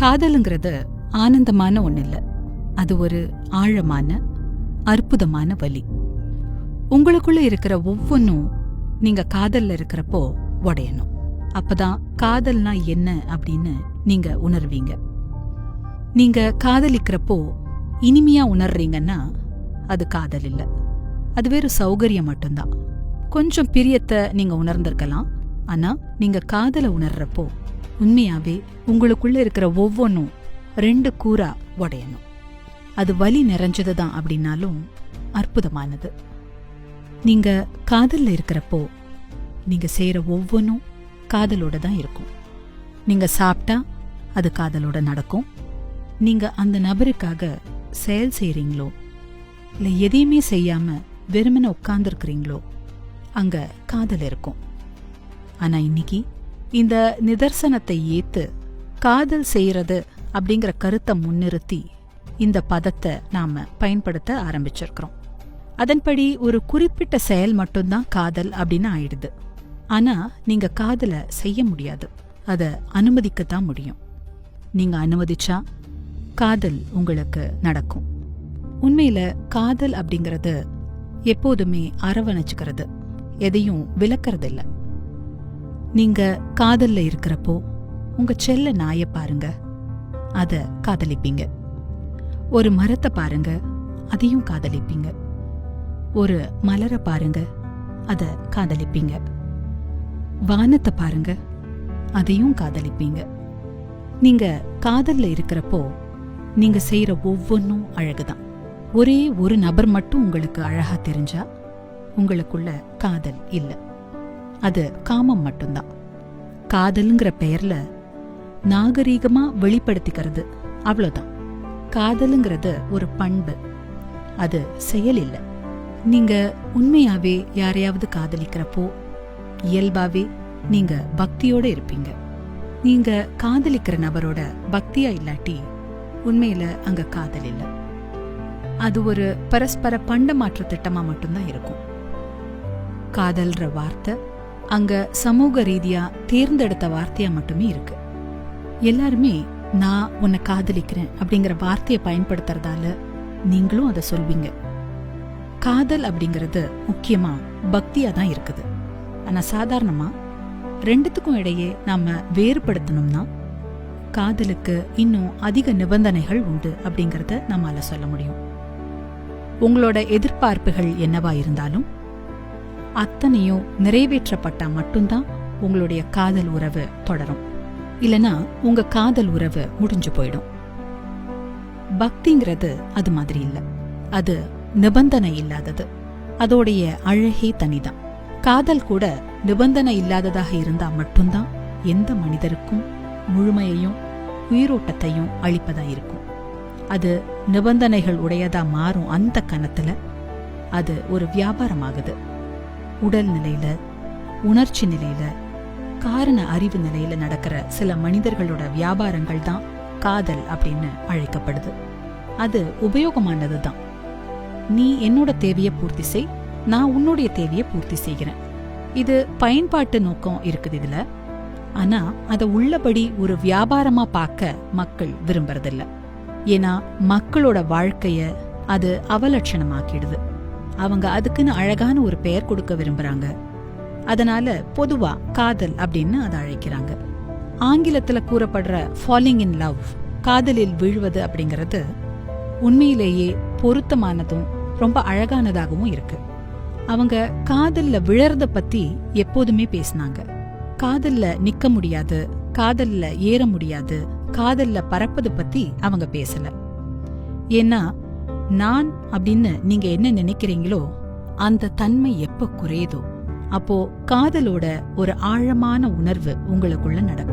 காதலுங்கிறது ஆனந்தமான ஒண்ணு இல்ல. அது ஒரு ஆழமான அற்புதமான வலி. உங்களுக்குள்ள இருக்கிற ஒவ்வொன்னும் நீங்க காதல்ல இருக்கிறப்போ உடையணும். அப்பதான் காதல்னா என்ன அப்படின்னு நீங்க உணர்வீங்க. நீங்க காதலிக்கிறப்போ இனிமையா உணர்றீங்கன்னா அது காதல் இல்ல, அது வெறும் சௌகரியம் மட்டும்தான். கொஞ்சம் பிரியத்தை நீங்க உணர்ந்திருக்கலாம். ஆனா நீங்க காதலை உணர்றப்போ உண்மையாவே உங்களுக்குள்ள இருக்கிற ஒவ்வொன்னும் 2 கூறா உடையணும். அது வலி நிறைஞ்சதுதான் அப்படின்னாலும் அற்புதமானது. நீங்க காதல்ல இருக்கிறப்போ நீங்க செய்யற ஒவ்வொன்னும் காதலோட தான் இருக்கும். நீங்க சாப்பிட்டா அது காதலோட நடக்கும். நீங்க அந்த நபருக்காக செயல் செய்றீங்களோ இல்ல எதையுமே செய்யாம வெறுமனே உட்கார்ந்துருக்கிறீங்களோ அங்க காதல் இருக்கும். ஆனா இன்னைக்கு இந்த நிதர்சனத்தை ஏத்து காதல் செய்யறது அப்படிங்கிற கருத்தை முன்னிறுத்தி இந்த பதத்தை நாம பயன்படுத்த ஆரம்பிச்சிருக்கிறோம். அதன்படி ஒரு குறிப்பிட்ட செயல் மட்டும்தான் காதல் அப்படின்னு ஆயிடுது. ஆனா நீங்க காதலை செய்ய முடியாது, அதை அனுமதிக்கத்தான் முடியும். நீங்க அனுமதிச்சா காதல் உங்களுக்கு நடக்கும். உண்மையில காதல் அப்படிங்கிறது எப்போதுமே அரவணைச்சுக்கிறது, எதையும் விலக்கிறது இல்ல. நீங்க காதல்ல இருக்கிறப்போ உங்க செல்ல நாயை பாருங்க, அத காதலிப்பீங்க. ஒரு மரத்தை பாருங்க, அதையும் காதலிப்பீங்க. ஒரு மலரை பாருங்க, அத காதலிப்பீங்க. வானத்தை பாருங்க, அதையும் காதலிப்பீங்க. நீங்க காதல்ல இருக்கிறப்போ நீங்க செய்யற ஒவ்வொன்னும் அழகுதான். ஒரே ஒரு நபர் மட்டும் உங்களுக்கு அழகா தெரிஞ்சா உங்களுக்குள்ள காதல் இல்ல, அது காமம் மட்டும்தான். காதல்ங்கிற பெயர்ல நாகரீகமா வெளிப்படுத்திக்கிறது, அவ்வளவுதான். காதலுங்கிறது ஒரு பண்பு, அது செயல் இல்ல. நீங்க உண்மையாவே யாரையாவது காதலிக்கிறப்போ இயல்பாவே நீங்க பக்தியோட இருப்பீங்க. நீங்க காதலிக்கிற நபரோட பக்தியா இல்லாட்டி உண்மையில அங்க காதல் இல்ல. அது ஒரு பரஸ்பர பண்டமாற்று திட்டமா மட்டும்தான் இருக்கும். காதல்ற வார்த்தை அங்க சமூக ரீதியா தேர்ந்தெடுத்த வார்த்தையா மட்டுமே இருக்கு. எல்லாருமே நான் உன்னை காதலிக்கிறேன் அப்படிங்கிற வார்த்தையை பயன்படுத்துறதால நீங்களும் அதை சொல்வீங்க. காதல் அப்படிங்கிறது முக்கியமா பக்தியா தான் இருக்குது. ஆனா சாதாரணமா 2த்துக்கும் இடையே நாம வேறுபடுத்தணும்னா காதலுக்கு இன்னும் அதிக நிபந்தனைகள் உண்டு அப்படிங்கறத நம்மால சொல்ல முடியும். உங்களோட எதிர்பார்ப்புகள் என்னவா இருந்தாலும் அத்தனையும் நிறைவேற்றப்பட்டா மட்டும்தான் உங்களுடைய காதல் உறவு தொடரும். இல்லனா உங்க காதல் உறவு முடிஞ்சு போயிடும். பக்திங்கிறது அது மாதிரி இல்ல, அது நிபந்தனை இல்லாதது. அதோடைய அழகே தனிதான். காதல் கூட நிபந்தனை இல்லாததாக இருந்தா மட்டும்தான் எந்த மனிதருக்கும் முழுமையையும் உயிரோட்டத்தையும் அளிப்பதா இருக்கும். அது நிபந்தனைகள் உடையதா மாறும் அந்த கணத்துல அது ஒரு வியாபாரமாகுது. உடல் நிலையில, உணர்ச்சி நிலையில, காரண அறிவு நிலையில நடக்கிற சில மனிதர்களோட வியாபாரங்கள் தான் காதல் அப்படின்னு அழைக்கப்படுது. அது உபயோகமானதுதான். நீ என்னோட தேவையை பூர்த்தி செய், நான் உன்னுடைய தேவையை பூர்த்தி செய்கிறேன். இது பயன்பாட்டு நோக்கம் இருக்குது இதுல. ஆனா அத உள்ளபடி ஒரு வியாபாரமா பார்க்க மக்கள் விரும்புறதில்ல. ஏன்னா மக்களோட வாழ்க்கைய அது அவலட்சணமாக்கிடுது. அவங்க அதுக்குன்னு அழகான ஒரு பெயர் கொடுக்க விரும்புறாங்க. அதனால பொதுவா காதல் அப்படின்னு அதை அழைக்கிறாங்க. ஆங்கிலத்துல கூறப்படுற ஃபாலிங் இன் லவ், காதலில் விழுவது அப்படிங்கிறது உண்மையிலேயே பொருத்தமானதும் ரொம்ப அழகானதாகவும் இருக்கு. அவங்க காதல்ல விழறத பத்தி எப்போதுமே பேசினாங்க. காதல்ல நிக்க முடியாது, காதல்ல ஏற முடியாது, காதல்ல பறப்பது பத்தி அவங்க பேசல. ஏன்னா நான் அப்படின்னு நீங்க என்ன நினைக்கிறீங்களோ அந்த தன்மை எப்ப குறையுதோ அப்போ காதலோட ஒரு ஆழமான உணர்வு உங்களுக்குள்ள நடக்கும்.